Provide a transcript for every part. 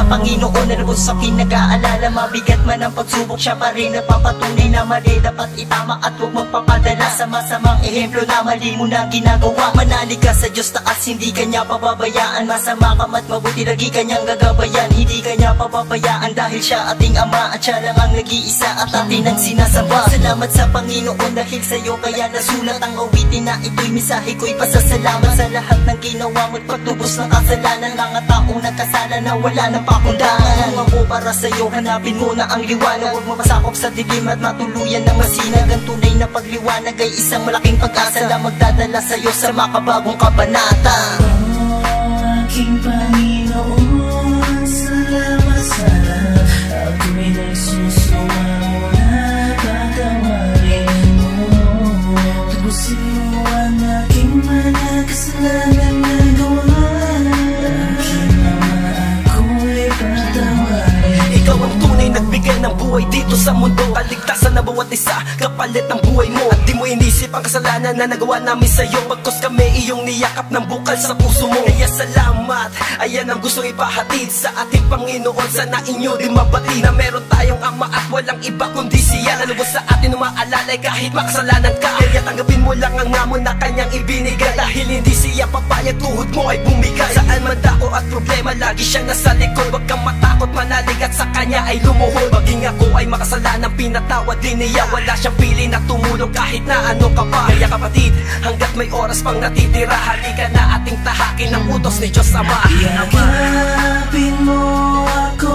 Panginoon na lubos sa pinag-aalala. Mabigat man ang pagsubok, siya pa rin nagpapatunay na mali dapat itama at huwag magpapadala sa masamang ehemplo na mali mo na ginagawa. Manalig ka sa Diyos taas, hindi kanya pababayaan. Masama ka mat mabuti, lagi kanyang gagabayan. Hindi kanya pababayaan dahil siya ating Ama at siya lang ang nag-iisa at atin ang sinasamba. Salamat sa Panginoon dahil sa'yo kaya nasulat ang awitin na ito'y mensahe ko'y pasasalamat sa lahat ng ginawa mo't pagtubos ng kasalanan. Mga taong nagkasala na wala nang pakundangan. Kung ako para sa'yo, hanapin mo na ang liwanag. Huwag mapasakop sa dilim at matuluyan ng masinag. Ang tunay na pagliwanag ay isang malaking pag-asa na magdadala sa'yo sa makabagong kabanata. Aking Panginoon, salamat sa ako'y nagsusuma mo na patawarin mo. Tubusin mo ang aking mga kasalanan na gawa. Ikaw ang tunay nagbigay ng buhay dito sa mundo. Kaligtasan na bawat isa, kapalit ng buhay mo. At di mo inisip ang kasalanan na nagawa namin sa'yo. Pagkos kami iyong niyakap ng bukal sa puso mo. Kaya salamat, ayan ang gustong ipahatid sa ating Panginoon. Sana inyo di mabati na meron tayong Ama at walang iba kundi siya. Nalubos sa atin umaalalay kahit makasalanan ka. Kaya tanggapin mo lang ang hamon na kanyang ibinigay. Dahil hindi siya papayag, tuhod mo ay bumigay. Saan man dako at problema, lagi siya nasa likod. Huwag kang matakot, manalig at sa kanya ay lumuhod. Maging ako ay makasalanan, pinatawad din niya. Wala siyang pili na tumulong kahit na ano ka pa. Kaya kapatid, hanggat may oras pang natitira, halika na ating tahakin ang utos ni Diyos Ama. Yakapin mo ako,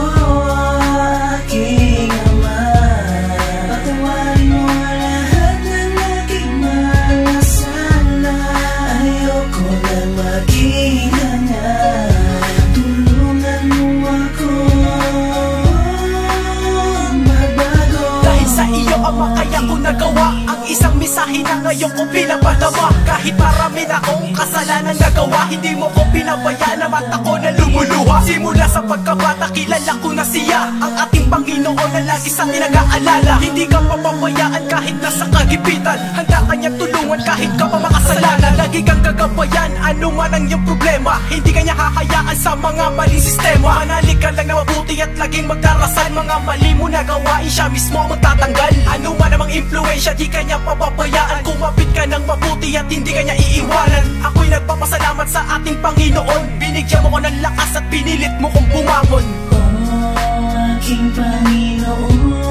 aking Ama. Patawarin mo lahat ng aking mga sala. Ayoko na maging ganyan. Tulungan mo ako magbago. Dahil sa iyo Ama kaya ko nagawa ang isang mensahe na ngayon ko pinapadama. Kahit marami na akong kasalanan nagawa, hindi mo ko pinabayaan na mata ko na lumuluha. Simula sa pagkabata kilala ko na siya, ang ating Panginoon na lagi sa atin nag-aalala. Hindi ka papabayaan kahit nasa kagipitan, handa kanyang tulungan kahit ka pa makasalanan. Lagi kang gagabayan ano man ang iyong problema, hindi kanya hahayaan sa mga maling sistema. Manalig ka lang na mabuti at laging magdarasal. Mga mali mo na gawain siya mismo magtatanggal. Ano man namang impluensya di kanya papabayaan. Kumapit ka ng mabuti at hindi kanya iiwanan. Ako'y nagpapasalamat sa ating Panginoon. Binigyan mo ko ng lakas at pinilit mo kong bumangon. Aking Panginoon,